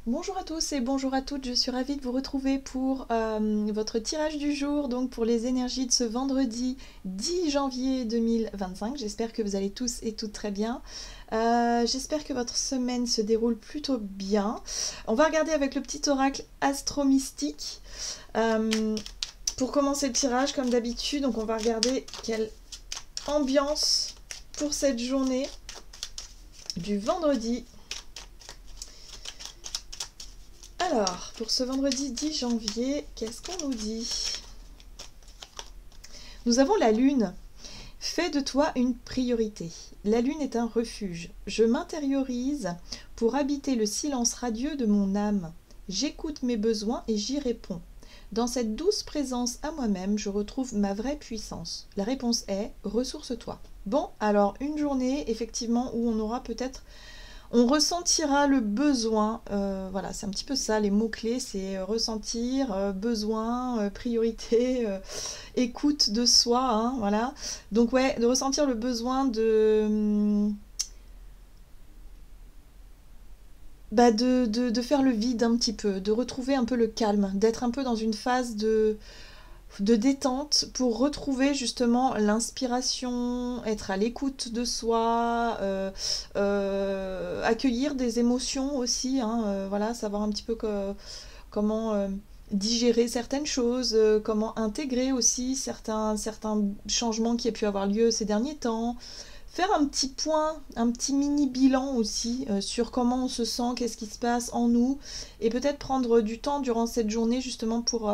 Bonjour à tous et bonjour à toutes, je suis ravie de vous retrouver pour votre tirage du jour, donc pour les énergies de ce vendredi 10 janvier 2025. J'espère que vous allez tous et toutes très bien. J'espère que votre semaine se déroule plutôt bien. On va regarder avec le petit oracle astro-mystique. Pour commencer le tirage, comme d'habitude, donc on va regarder quelle ambiance pour cette journée du vendredi. Alors, pour ce vendredi 10 janvier, qu'est-ce qu'on nous dit? Nous avons la lune. Fais de toi une priorité. La lune est un refuge. Je m'intériorise pour habiter le silence radieux de mon âme. J'écoute mes besoins et j'y réponds. Dans cette douce présence à moi-même, je retrouve ma vraie puissance. La réponse est « ressource-toi ». Bon, alors une journée, effectivement, où on aura peut-être... On ressentira le besoin, voilà, c'est un petit peu ça, les mots-clés, c'est ressentir, besoin, priorité, écoute de soi, hein, voilà. Donc ouais, de ressentir le besoin de faire le vide un petit peu, de retrouver un peu le calme, d'être un peu dans une phase de détente pour retrouver justement l'inspiration, être à l'écoute de soi, accueillir des émotions aussi, hein, voilà, savoir un petit peu comment digérer certaines choses, comment intégrer aussi certains changements qui aient pu avoir lieu ces derniers temps. Faire un petit point, un petit mini bilan aussi sur comment on se sent, qu'est-ce qui se passe en nous, et peut-être prendre du temps durant cette journée justement pour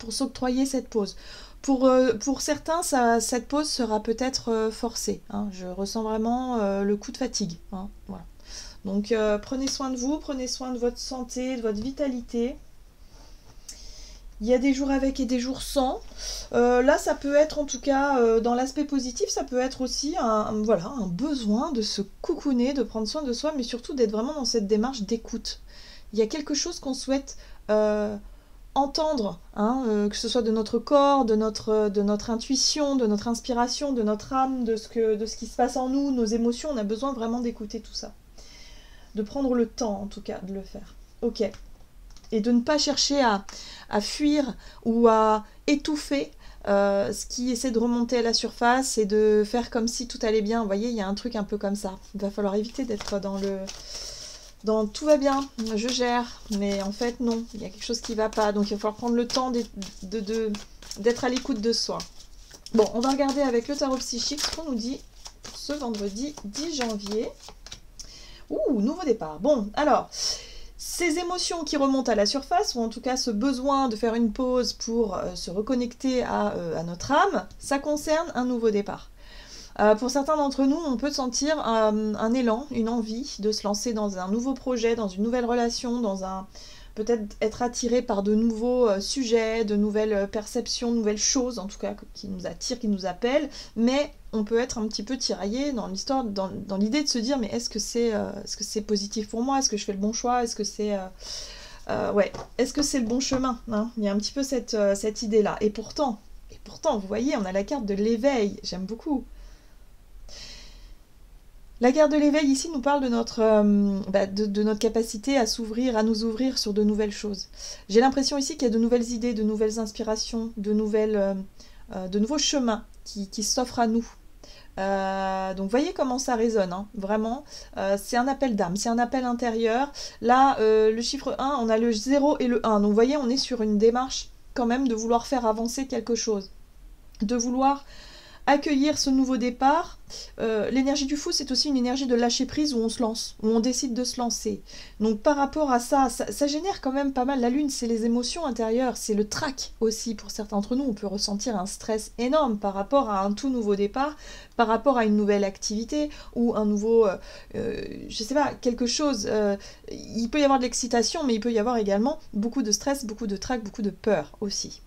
s'octroyer cette pause. Pour certains, cette pause sera peut-être forcée. Hein. Je ressens vraiment le coup de fatigue. Hein. Voilà. Donc prenez soin de vous, prenez soin de votre santé, de votre vitalité. Il y a des jours avec et des jours sans. Là, ça peut être en tout cas, dans l'aspect positif, ça peut être aussi voilà, un besoin de se coucouner, de prendre soin de soi, mais surtout d'être vraiment dans cette démarche d'écoute. Il y a quelque chose qu'on souhaite entendre, hein, que ce soit de notre corps, de notre intuition, de notre inspiration, de notre âme, de ce qui se passe en nous, nos émotions. On a besoin vraiment d'écouter tout ça. De prendre le temps, en tout cas, de le faire. Ok. Et de ne pas chercher à fuir ou à étouffer ce qui essaie de remonter à la surface et de faire comme si tout allait bien. Vous voyez, il y a un truc un peu comme ça. Il va falloir éviter d'être dans tout va bien, je gère, mais en fait non, il y a quelque chose qui va pas, donc il va falloir prendre le temps d'être à l'écoute de soi. Bon, on va regarder avec le tarot psychique ce qu'on nous dit pour ce vendredi 10 janvier. Ouh, nouveau départ. Bon, alors, ces émotions qui remontent à la surface, ou en tout cas ce besoin de faire une pause pour se reconnecter à notre âme, ça concerne un nouveau départ. Pour certains d'entre nous, on peut sentir un élan, une envie de se lancer dans un nouveau projet, dans une nouvelle relation, peut-être être attiré par de nouveaux sujets, de nouvelles perceptions, de nouvelles choses, en tout cas, qui nous attirent, qui nous appellent, mais on peut être un petit peu tiraillé dans l'histoire, dans l'idée de se dire, mais est-ce que c'est positif pour moi? Est-ce que je fais le bon choix? Est-ce que c'est... ouais, est-ce que c'est le bon chemin, hein? Il y a un petit peu cette idée-là. Et pourtant, vous voyez, on a la carte de l'éveil, j'aime beaucoup. La carte de l'éveil ici nous parle de notre capacité à s'ouvrir, à nous ouvrir sur de nouvelles choses. J'ai l'impression ici qu'il y a de nouvelles idées, de nouvelles inspirations, de nouveaux chemins qui s'offrent à nous. Donc voyez comment ça résonne, hein, vraiment. C'est un appel d'âme, c'est un appel intérieur. Là, le chiffre 1, on a le 0 et le 1. Donc voyez, on est sur une démarche quand même de vouloir faire avancer quelque chose. De vouloir accueillir ce nouveau départ. L'énergie du fou, c'est aussi une énergie de lâcher prise où on se lance, où on décide de se lancer. Donc par rapport à ça génère quand même pas mal. La lune, c'est les émotions intérieures, c'est le trac aussi. Pour certains d'entre nous, on peut ressentir un stress énorme par rapport à un tout nouveau départ, par rapport à une nouvelle activité ou un nouveau, je sais pas, quelque chose. Il peut y avoir de l'excitation, mais il peut y avoir également beaucoup de stress, beaucoup de trac, beaucoup de peur aussi.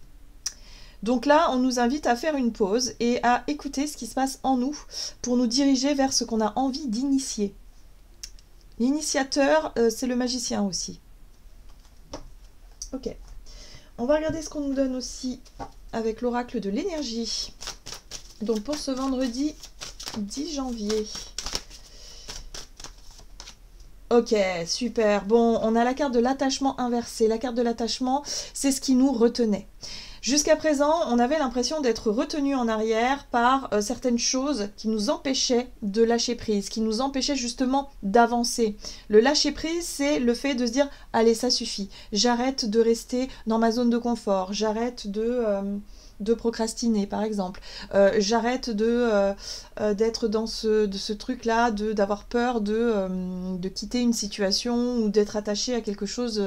Donc là, on nous invite à faire une pause et à écouter ce qui se passe en nous pour nous diriger vers ce qu'on a envie d'initier. L'initiateur, c'est le magicien aussi. Ok. On va regarder ce qu'on nous donne aussi avec l'oracle de l'énergie. Donc pour ce vendredi 10 janvier. Ok, super. Bon, on a la carte de l'attachement inversé. La carte de l'attachement, c'est ce qui nous retenait. Jusqu'à présent, on avait l'impression d'être retenu en arrière par certaines choses qui nous empêchaient de lâcher prise, qui nous empêchaient justement d'avancer. Le lâcher prise, c'est le fait de se dire « Allez, ça suffit, j'arrête de rester dans ma zone de confort, j'arrête de procrastiner par exemple, j'arrête d'être dans ce truc-là, d'avoir peur de quitter une situation ou d'être attaché à quelque chose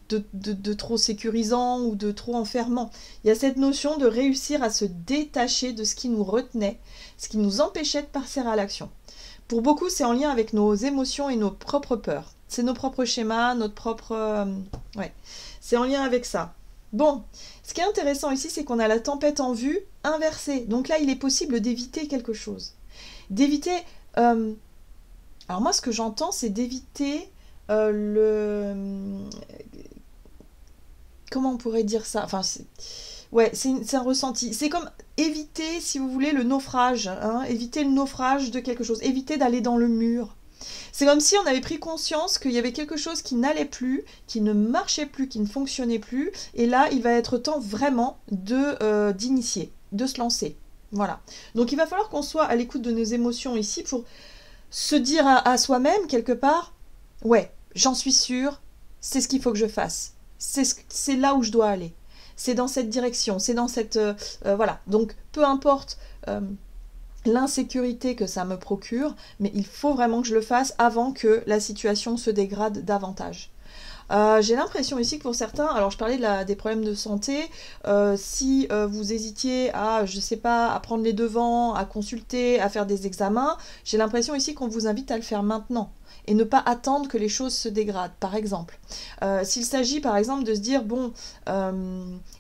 de trop sécurisant ou de trop enfermant. Il y a cette notion de réussir à se détacher de ce qui nous retenait, ce qui nous empêchait de passer à l'action. Pour beaucoup, c'est en lien avec nos émotions et nos propres peurs. C'est nos propres schémas, notre propre... ouais, c'est en lien avec ça. Bon, ce qui est intéressant ici, c'est qu'on a la tempête en vue inversée. Donc là, il est possible d'éviter quelque chose. D'éviter... alors moi, ce que j'entends, c'est d'éviter comment on pourrait dire ça? Enfin, ouais, c'est un ressenti. C'est comme éviter, si vous voulez, le naufrage. Hein, éviter le naufrage de quelque chose. Éviter d'aller dans le mur. C'est comme si on avait pris conscience qu'il y avait quelque chose qui n'allait plus, qui ne marchait plus, qui ne fonctionnait plus. Et là, il va être temps vraiment d'initier, de se lancer. Voilà. Donc il va falloir qu'on soit à l'écoute de nos émotions ici pour se dire à soi-même, quelque part, ouais, j'en suis sûre, c'est ce qu'il faut que je fasse. C'est là où je dois aller. C'est dans cette direction, c'est dans cette... voilà. Donc, peu importe l'insécurité que ça me procure, mais il faut vraiment que je le fasse avant que la situation se dégrade davantage. J'ai l'impression ici que pour certains, alors je parlais des problèmes de santé, si vous hésitiez à, je sais pas, à prendre les devants, à consulter, à faire des examens, j'ai l'impression ici qu'on vous invite à le faire maintenant et ne pas attendre que les choses se dégradent, par exemple. S'il s'agit, par exemple, de se dire, bon,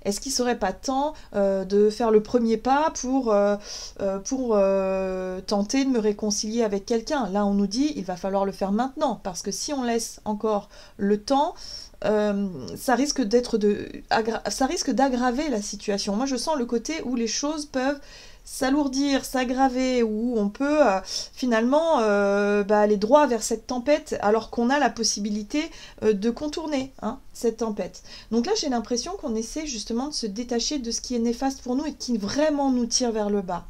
est-ce qu'il ne serait pas temps de faire le premier pas pour tenter de me réconcilier avec quelqu'un? Là, on nous dit, il va falloir le faire maintenant, parce que si on laisse encore le temps, ça risque d'aggraver la situation. Moi, je sens le côté où les choses peuvent s'alourdir, s'aggraver, où on peut finalement aller droit vers cette tempête alors qu'on a la possibilité de contourner cette tempête. Donc là, j'ai l'impression qu'on essaie justement de se détacher de ce qui est néfaste pour nous et qui vraiment nous tire vers le bas.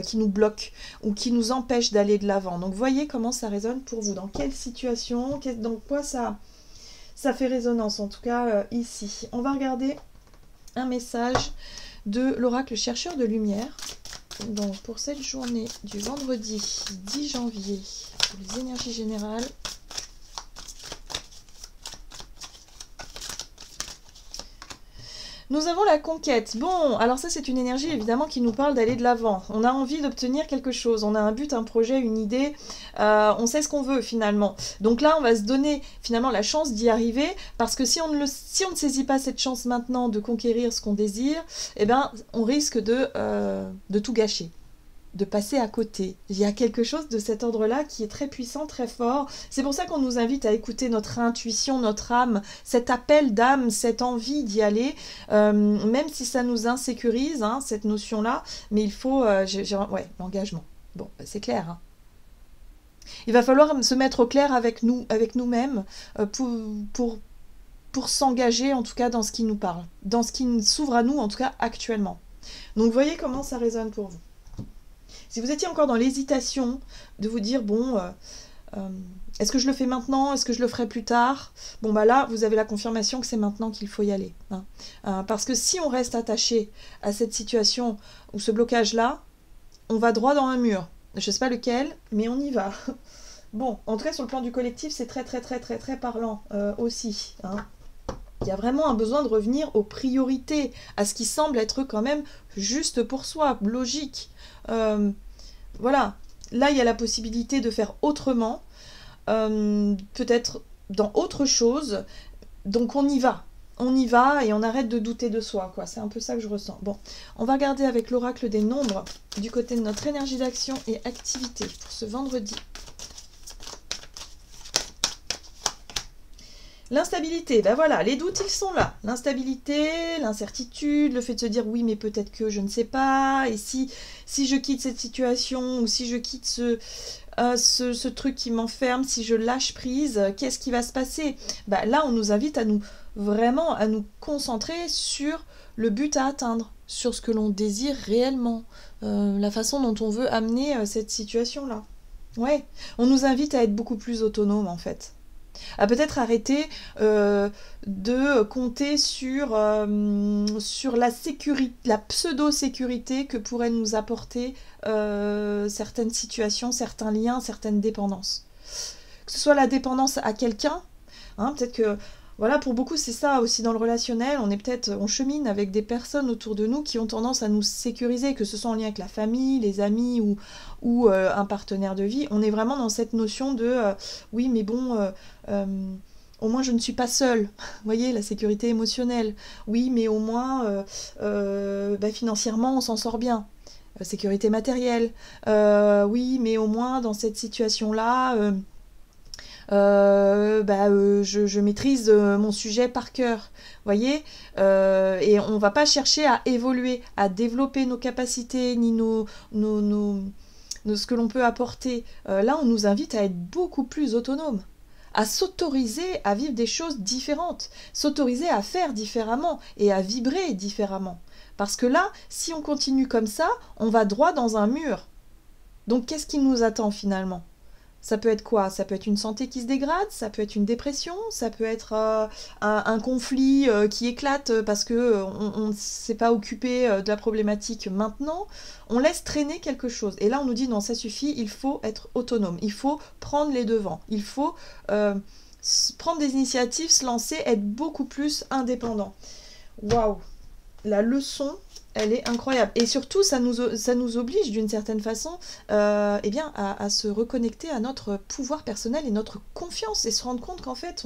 Qui nous bloque ou qui nous empêche d'aller de l'avant. Donc voyez comment ça résonne pour vous, dans quelle situation, dans quoi ça fait résonance, en tout cas ici. On va regarder un message de l'oracle chercheur de lumière. Donc pour cette journée du vendredi 10 janvier, pour les énergies générales. Nous avons la conquête. Bon, alors ça c'est une énergie évidemment qui nous parle d'aller de l'avant. On a envie d'obtenir quelque chose, on a un but, un projet, une idée, on sait ce qu'on veut finalement. Donc là on va se donner finalement la chance d'y arriver parce que si on ne saisit pas cette chance maintenant de conquérir ce qu'on désire, eh ben on risque de tout gâcher, de passer à côté. Il y a quelque chose de cet ordre-là qui est très puissant, très fort. C'est pour ça qu'on nous invite à écouter notre intuition, notre âme, cet appel d'âme, cette envie d'y aller, même si ça nous insécurise, cette notion-là, mais il faut... ouais, l'engagement. Bon, c'est clair. Il va falloir se mettre au clair avec nous-mêmes pour s'engager, en tout cas, dans ce qui nous parle, dans ce qui s'ouvre à nous, en tout cas, actuellement. Donc, voyez comment ça résonne pour vous. Si vous étiez encore dans l'hésitation de vous dire, bon, est-ce que je le fais maintenant? Est-ce que je le ferai plus tard? Bon, bah là, vous avez la confirmation que c'est maintenant qu'il faut y aller. Parce que si on reste attaché à cette situation ou ce blocage-là, on va droit dans un mur. Je ne sais pas lequel, mais on y va. Bon, en tout cas, sur le plan du collectif, c'est très, très, très, très, très parlant aussi. Il y a vraiment un besoin de revenir aux priorités, à ce qui semble être quand même juste pour soi, logique. Voilà, là il y a la possibilité de faire autrement, peut-être dans autre chose, donc on y va et on arrête de douter de soi, quoi. C'est un peu ça que je ressens. Bon, on va regarder avec l'oracle des nombres du côté de notre énergie d'action et activité pour ce vendredi. L'instabilité, ben voilà, les doutes ils sont là. L'instabilité, l'incertitude, le fait de se dire oui mais peut-être que je ne sais pas, et si je quitte cette situation ou si je quitte ce truc qui m'enferme, si je lâche prise, qu'est-ce qui va se passer? Bah, là, on nous invite à nous vraiment à nous concentrer sur le but à atteindre, sur ce que l'on désire réellement, la façon dont on veut amener cette situation-là. Ouais, on nous invite à être beaucoup plus autonome en fait. À peut-être arrêter de compter sur la sécurité, la pseudo-sécurité que pourraient nous apporter certaines situations, certains liens, certaines dépendances. Que ce soit la dépendance à quelqu'un, hein, peut-être que voilà, pour beaucoup c'est ça aussi dans le relationnel, on chemine avec des personnes autour de nous qui ont tendance à nous sécuriser, que ce soit en lien avec la famille, les amis ou un partenaire de vie. On est vraiment dans cette notion de oui mais bon euh, au moins je ne suis pas seule, vous voyez, la sécurité émotionnelle. Oui mais au moins bah, financièrement on s'en sort bien. Sécurité matérielle. Oui mais au moins dans cette situation-là je maîtrise mon sujet par cœur, voyez, et on va pas chercher à évoluer, à développer nos capacités ni ce que l'on peut apporter. Là, on nous invite à être beaucoup plus autonome, à s'autoriser à vivre des choses différentes, s'autoriser à faire différemment et à vibrer différemment. Parce que là, si on continue comme ça, on va droit dans un mur. Donc qu'est-ce qui nous attend finalement? Ça peut être quoi? Ça peut être une santé qui se dégrade, ça peut être une dépression, ça peut être un conflit qui éclate parce que on ne s'est pas occupé de la problématique maintenant. On laisse traîner quelque chose. Et là, on nous dit non, ça suffit, il faut être autonome, il faut prendre les devants, il faut prendre des initiatives, se lancer, être beaucoup plus indépendant. Waouh! La leçon, elle est incroyable. Et surtout, ça nous oblige d'une certaine façon eh bien, à se reconnecter à notre pouvoir personnel et notre confiance et se rendre compte qu'en fait,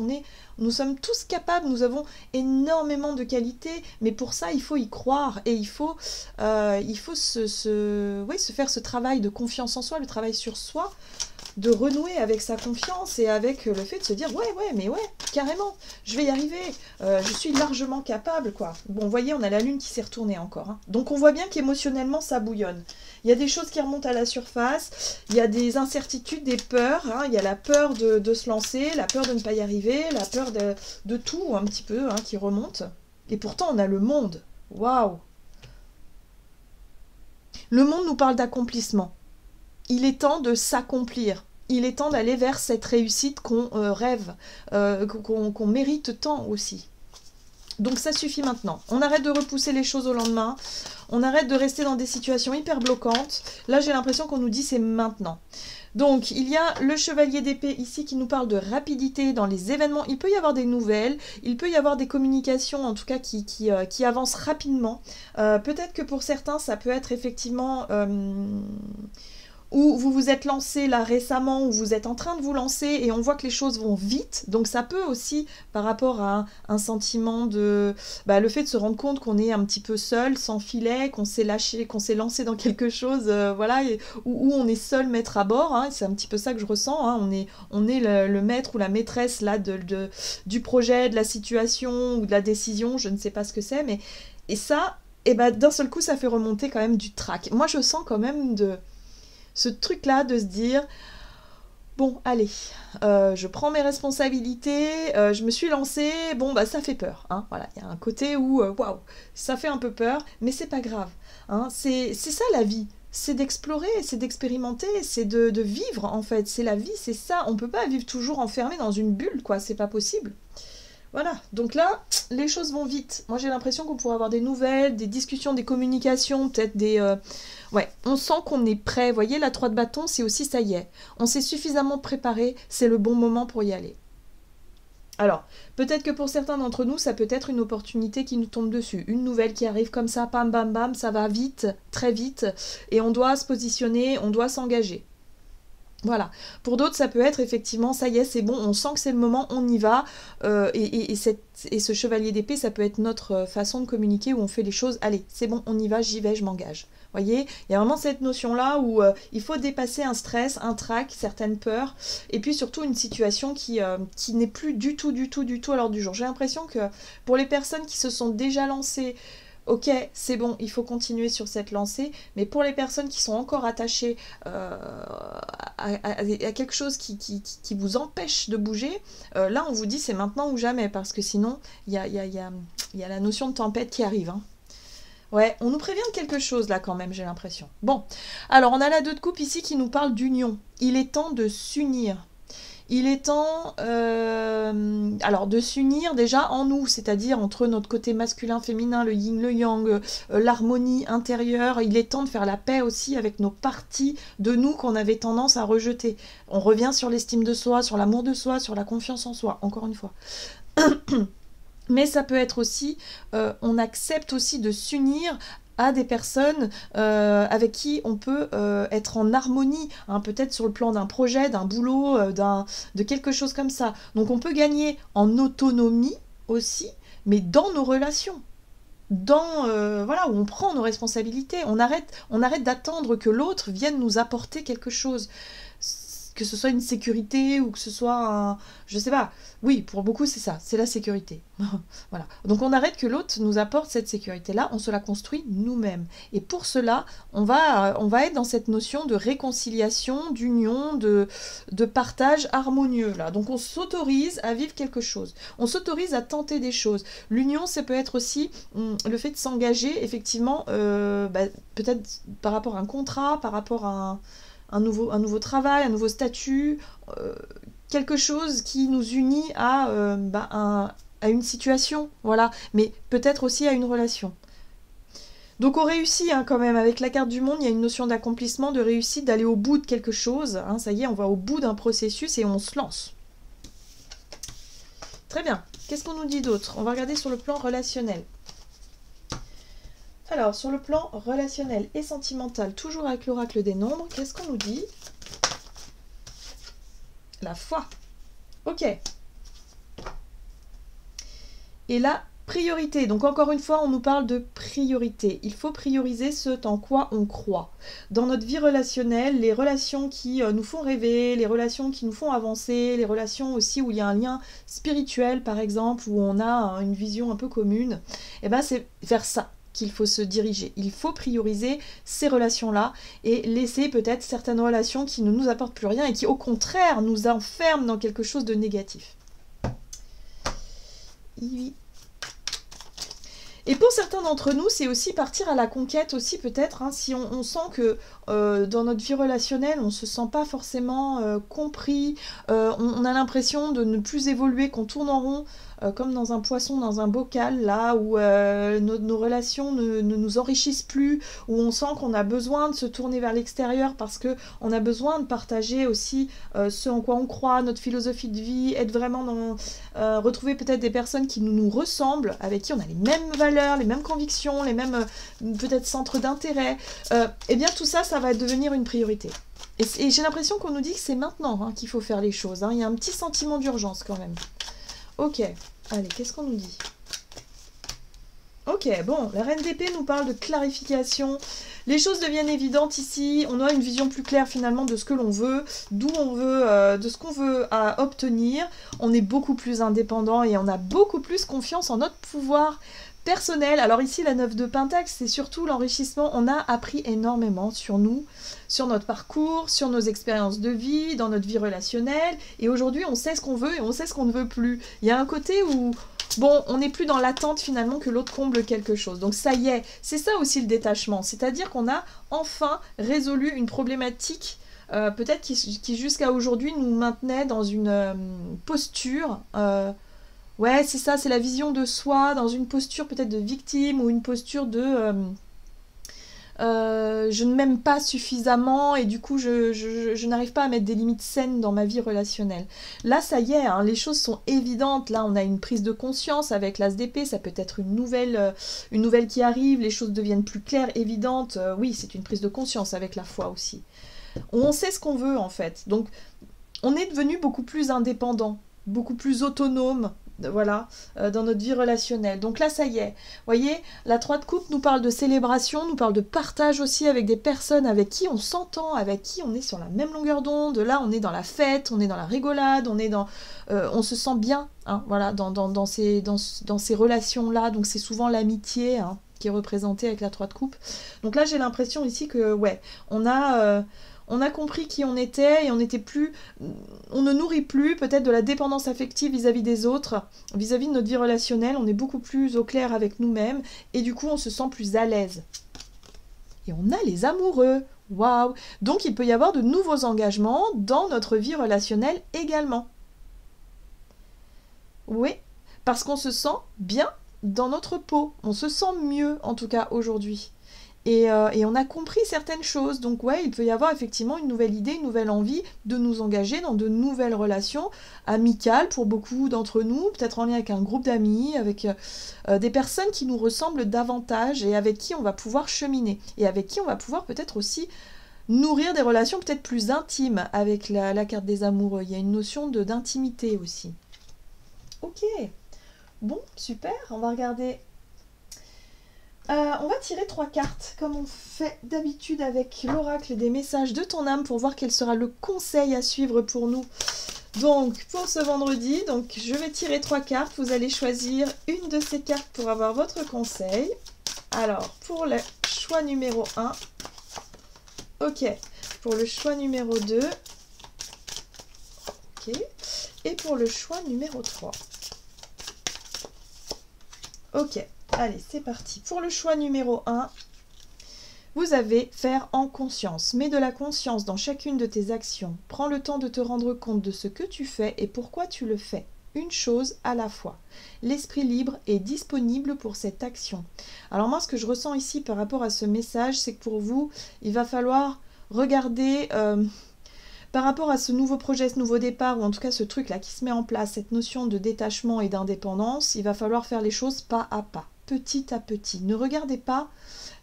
nous sommes tous capables, nous avons énormément de qualités, mais pour ça, il faut y croire et il faut se faire ce travail de confiance en soi, le travail sur soi, de renouer avec sa confiance et avec le fait de se dire mais carrément, je vais y arriver, je suis largement capable, quoi. Bon, vous voyez, on a la lune qui s'est retournée encore, hein. Donc on voit bien qu'émotionnellement ça bouillonne. Il y a des choses qui remontent à la surface, il y a des incertitudes, des peurs, hein. Il y a la peur de se lancer, la peur de ne pas y arriver, la peur de tout un petit peu, hein, qui remonte. Et pourtant on a le monde. Waouh! Le monde nous parle d'accomplissement. Il est temps de s'accomplir. Il est temps d'aller vers cette réussite qu'on rêve, qu'on mérite tant aussi. Donc ça suffit maintenant. On arrête de repousser les choses au lendemain. On arrête de rester dans des situations hyper bloquantes. Là, j'ai l'impression qu'on nous dit c'est maintenant. Donc, il y a le chevalier d'épée ici qui nous parle de rapidité dans les événements. Il peut y avoir des nouvelles, il peut y avoir des communications, en tout cas, qui avancent rapidement. Peut-être que pour certains, ça peut être effectivement... où vous vous êtes lancé là récemment, où vous êtes en train de vous lancer et on voit que les choses vont vite. Donc ça peut aussi, par rapport à un sentiment de... le fait de se rendre compte qu'on est un petit peu seul, sans filet, qu'on s'est lâché, qu'on s'est lancé dans quelque chose, voilà, où on est seul maître à bord, hein, c'est un petit peu ça que je ressens, hein, on est le maître ou la maîtresse là du projet, de la situation ou de la décision, je ne sais pas ce que c'est, mais... Et ça, d'un seul coup, ça fait remonter quand même du trac. Moi, je sens quand même ce truc-là de se dire, bon, allez, je prends mes responsabilités, je me suis lancée, bon, ça fait peur, hein, voilà, il y a un côté où, waouh, ça fait un peu peur, mais c'est pas grave, hein, c'est ça la vie, c'est d'explorer, c'est d'expérimenter, c'est de vivre, en fait, c'est la vie, c'est ça, on peut pas vivre toujours enfermé dans une bulle, quoi, c'est pas possible. Voilà, donc là, les choses vont vite. Moi, j'ai l'impression qu'on pourrait avoir des nouvelles, des discussions, des communications, peut-être des... Ouais, on sent qu'on est prêt. Vous voyez, la 3 de bâton, c'est aussi ça y est. On s'est suffisamment préparé, c'est le bon moment pour y aller. Alors, peut-être que pour certains d'entre nous, ça peut être une opportunité qui nous tombe dessus. Une nouvelle qui arrive comme ça, pam, bam, bam, ça va vite, très vite, et on doit se positionner, on doit s'engager. Voilà. Pour d'autres, ça peut être effectivement, ça y est, c'est bon, on sent que c'est le moment, on y va. Et ce chevalier d'épée, ça peut être notre façon de communiquer où on fait les choses, allez, c'est bon, on y va, j'y vais, je m'engage. Vous voyez, il y a vraiment cette notion-là où il faut dépasser un stress, un trac, certaines peurs, et puis surtout une situation qui n'est plus du tout à l'ordre du jour. J'ai l'impression que pour les personnes qui se sont déjà lancées, ok, c'est bon, il faut continuer sur cette lancée, mais pour les personnes qui sont encore attachées à quelque chose qui vous empêche de bouger, là on vous dit c'est maintenant ou jamais, parce que sinon il y a la notion de tempête qui arrive, hein. Ouais, on nous prévient de quelque chose là quand même, j'ai l'impression. Bon, alors on a la 2 de coupe ici qui nous parle d'union. Il est temps de s'unir. Il est temps alors de s'unir déjà en nous, c'est-à-dire entre notre côté masculin, féminin, le yin, le yang, l'harmonie intérieure. Il est temps de faire la paix aussi avec nos parties de nous qu'on avait tendance à rejeter. On revient sur l'estime de soi, sur l'amour de soi, sur la confiance en soi, encore une fois. Mais ça peut être aussi, on accepte aussi de s'unir à des personnes avec qui on peut être en harmonie, hein, peut-être sur le plan d'un projet, d'un boulot, de quelque chose comme ça. Donc on peut gagner en autonomie aussi, mais dans nos relations. Voilà, où on prend nos responsabilités, on arrête d'attendre que l'autre vienne nous apporter quelque chose, que ce soit une sécurité ou que ce soit je sais pas, oui, pour beaucoup c'est ça, c'est la sécurité. Voilà, donc on arrête que l'autre nous apporte cette sécurité-là, on se la construit nous-mêmes. Et pour cela, on va être dans cette notion de réconciliation, d'union, de partage harmonieux, là. Donc on s'autorise à vivre quelque chose, on s'autorise à tenter des choses. L'union, ça peut être aussi le fait de s'engager, effectivement, peut-être par rapport à un contrat, par rapport à un nouveau travail, un nouveau statut, quelque chose qui nous unit à une situation, voilà, mais peut-être aussi à une relation. Donc on réussit hein, quand même, avec la carte du monde, il y a une notion d'accomplissement, de réussite, d'aller au bout de quelque chose, hein, ça y est, on va au bout d'un processus et on se lance. Très bien, qu'est-ce qu'on nous dit d'autre? On va regarder sur le plan relationnel. Alors, sur le plan relationnel et sentimental, toujours avec l'oracle des nombres, qu'est-ce qu'on nous dit? La foi. Ok. Et la priorité. Donc encore une fois, on nous parle de priorité. Il faut prioriser ce en quoi on croit. Dans notre vie relationnelle, les relations qui nous font rêver, les relations qui nous font avancer, les relations aussi où il y a un lien spirituel, par exemple, où on a une vision un peu commune, et ben c'est vers ça qu'il faut se diriger. Il faut prioriser ces relations-là et laisser peut-être certaines relations qui ne nous apportent plus rien et qui au contraire nous enferment dans quelque chose de négatif. Et pour certains d'entre nous, c'est aussi partir à la conquête aussi peut-être, hein, si on sent que dans notre vie relationnelle, on ne se sent pas forcément compris, on a l'impression de ne plus évoluer, qu'on tourne en rond, comme dans un poisson, dans un bocal, là où nos relations ne nous enrichissent plus, où on sent qu'on a besoin de se tourner vers l'extérieur parce qu'on a besoin de partager aussi ce en quoi on croit, notre philosophie de vie, être vraiment dans... retrouver peut-être des personnes qui nous ressemblent, avec qui on a les mêmes valeurs, les mêmes convictions, les mêmes peut-être centres d'intérêt, et bien tout ça, ça va devenir une priorité. Et j'ai l'impression qu'on nous dit que c'est maintenant hein, qu'il faut faire les choses, hein. Il y a un petit sentiment d'urgence quand même. Ok, allez, qu'est-ce qu'on nous dit? Ok, bon, la reine d'épée nous parle de clarification. Les choses deviennent évidentes ici, on a une vision plus claire finalement de ce que l'on veut, d'où on veut, de ce qu'on veut obtenir. On est beaucoup plus indépendant et on a beaucoup plus confiance en notre pouvoir personnel. Alors ici, la 9 de Pentacle, c'est surtout l'enrichissement. On a appris énormément sur nous, sur notre parcours, sur nos expériences de vie, dans notre vie relationnelle. Et aujourd'hui, on sait ce qu'on veut et on sait ce qu'on ne veut plus. Il y a un côté où... bon, on n'est plus dans l'attente finalement que l'autre comble quelque chose. Donc ça y est, c'est ça aussi le détachement. C'est-à-dire qu'on a enfin résolu une problématique peut-être qui jusqu'à aujourd'hui nous maintenait dans une posture... ouais, c'est ça, c'est la vision de soi, dans une posture peut-être de victime ou une posture de... je ne m'aime pas suffisamment et du coup je n'arrive pas à mettre des limites saines dans ma vie relationnelle. Là ça y est, hein, les choses sont évidentes, là on a une prise de conscience avec l'as d'épée, ça peut être une nouvelle qui arrive, les choses deviennent plus claires, évidentes, oui c'est une prise de conscience avec la foi aussi. On sait ce qu'on veut en fait, donc on est devenu beaucoup plus indépendant, beaucoup plus autonome, voilà, dans notre vie relationnelle. Donc là, ça y est. Vous voyez, la 3 de coupe nous parle de célébration, nous parle de partage aussi avec des personnes avec qui on s'entend, avec qui on est sur la même longueur d'onde. Là, on est dans la fête, on est dans la rigolade, on se sent bien, hein, voilà, dans ces relations-là. Donc c'est souvent l'amitié, hein. qui est représenté avec la 3 de coupe. Donc là, j'ai l'impression ici que, ouais, on a compris qui on était et on ne nourrit plus peut-être de la dépendance affective vis-à-vis des autres, vis-à-vis de notre vie relationnelle. On est beaucoup plus au clair avec nous-mêmes et du coup, on se sent plus à l'aise. Et on a les amoureux. Waouh! Donc, il peut y avoir de nouveaux engagements dans notre vie relationnelle également. Oui, parce qu'on se sent bien dans notre peau. On se sent mieux, en tout cas aujourd'hui. Et on a compris certaines choses. Donc ouais, il peut y avoir effectivement une nouvelle idée, une nouvelle envie de nous engager dans de nouvelles relations amicales pour beaucoup d'entre nous, peut-être en lien avec un groupe d'amis, avec des personnes qui nous ressemblent davantage et avec qui on va pouvoir cheminer. Et avec qui on va pouvoir peut-être aussi nourrir des relations peut-être plus intimes avec la carte des amoureux. Il y a une notion d'intimité aussi. Ok, bon, super, on va regarder... on va tirer 3 cartes, comme on fait d'habitude avec l'oracle des messages de ton âme, pour voir quel sera le conseil à suivre pour nous. Donc, pour ce vendredi, donc, je vais tirer 3 cartes. Vous allez choisir une de ces cartes pour avoir votre conseil. Alors, pour le choix numéro 1, ok. Pour le choix numéro 2, ok. Et pour le choix numéro 3. Ok. Allez, c'est parti. Pour le choix numéro 1, vous avez faire en conscience. Mets de la conscience dans chacune de tes actions. Prends le temps de te rendre compte de ce que tu fais et pourquoi tu le fais. Une chose à la fois. L'esprit libre est disponible pour cette action. Alors moi, ce que je ressens ici par rapport à ce message, c'est que pour vous, il va falloir regarder... par rapport à ce nouveau projet, ce nouveau départ, ou en tout cas ce truc-là qui se met en place, cette notion de détachement et d'indépendance, il va falloir faire les choses pas à pas, petit à petit. Ne regardez pas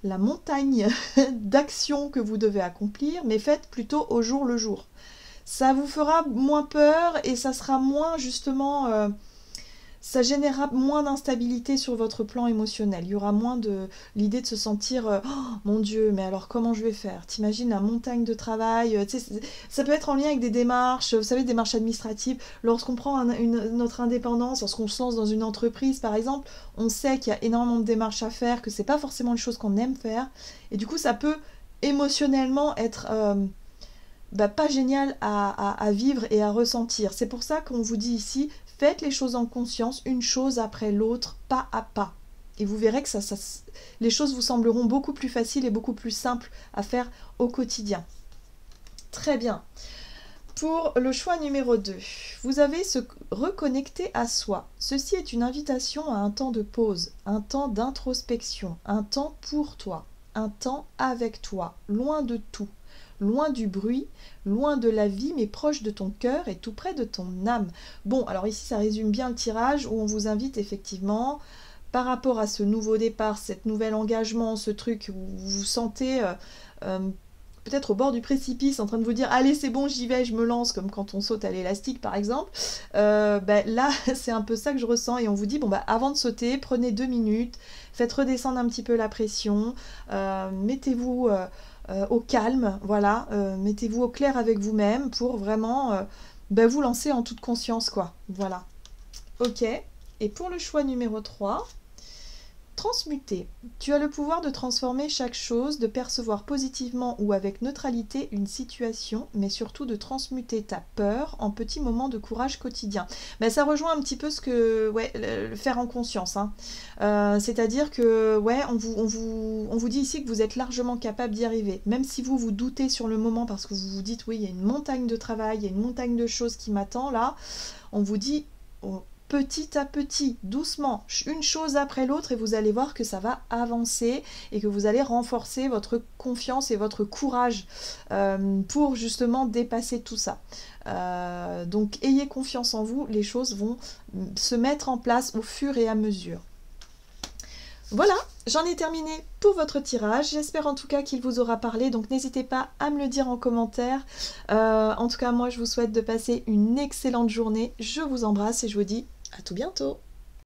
la montagne d'actions que vous devez accomplir, mais faites plutôt au jour le jour. Ça vous fera moins peur et ça sera moins justement... ça générera moins d'instabilité sur votre plan émotionnel. Il y aura moins de l'idée de se sentir oh, mon Dieu, mais alors comment je vais faire? T'imagines la montagne de travail, ça peut être en lien avec des démarches, vous savez, des démarches administratives. Lorsqu'on prend notre indépendance, lorsqu'on se lance dans une entreprise par exemple, on sait qu'il y a énormément de démarches à faire, que c'est pas forcément les choses qu'on aime faire, et du coup ça peut émotionnellement être pas génial à vivre et à ressentir. C'est pour ça qu'on vous dit ici, faites les choses en conscience, une chose après l'autre, pas à pas. Et vous verrez que les choses vous sembleront beaucoup plus faciles et beaucoup plus simples à faire au quotidien. Très bien. Pour le choix numéro 2, vous avez se reconnecter à soi. Ceci est une invitation à un temps de pause, un temps d'introspection, un temps pour toi, un temps avec toi, loin de tout. Loin du bruit, loin de la vie, mais proche de ton cœur et tout près de ton âme. Bon, alors ici, ça résume bien le tirage où on vous invite effectivement, par rapport à ce nouveau départ, cet nouvel engagement, ce truc où vous vous sentez peut-être au bord du précipice, en train de vous dire « Allez, c'est bon, j'y vais, je me lance », comme quand on saute à l'élastique, par exemple. Là, c'est un peu ça que je ressens. Et on vous dit « Bon, avant de sauter, prenez 2 minutes, faites redescendre un petit peu la pression, mettez-vous... au calme, voilà, mettez-vous au clair avec vous-même pour vraiment vous lancer en toute conscience, quoi, voilà. Ok, et pour le choix numéro 3, transmuter. Tu as le pouvoir de transformer chaque chose, de percevoir positivement ou avec neutralité une situation, mais surtout de transmuter ta peur en petits moments de courage quotidien. Ça rejoint un petit peu ce que, le faire en conscience. Hein. C'est-à-dire que, on vous dit ici que vous êtes largement capable d'y arriver. Même si vous doutez sur le moment parce que vous vous dites, oui, il y a une montagne de travail, il y a une montagne de choses qui m'attend là, on vous dit... petit à petit, doucement, une chose après l'autre, et vous allez voir que ça va avancer et que vous allez renforcer votre confiance et votre courage pour justement dépasser tout ça. Donc ayez confiance en vous, les choses vont se mettre en place au fur et à mesure. Voilà, j'en ai terminé pour votre tirage. J'espère en tout cas qu'il vous aura parlé, donc n'hésitez pas à me le dire en commentaire. En tout cas, moi je vous souhaite de passer une excellente journée. Je vous embrasse et je vous dis à tout bientôt.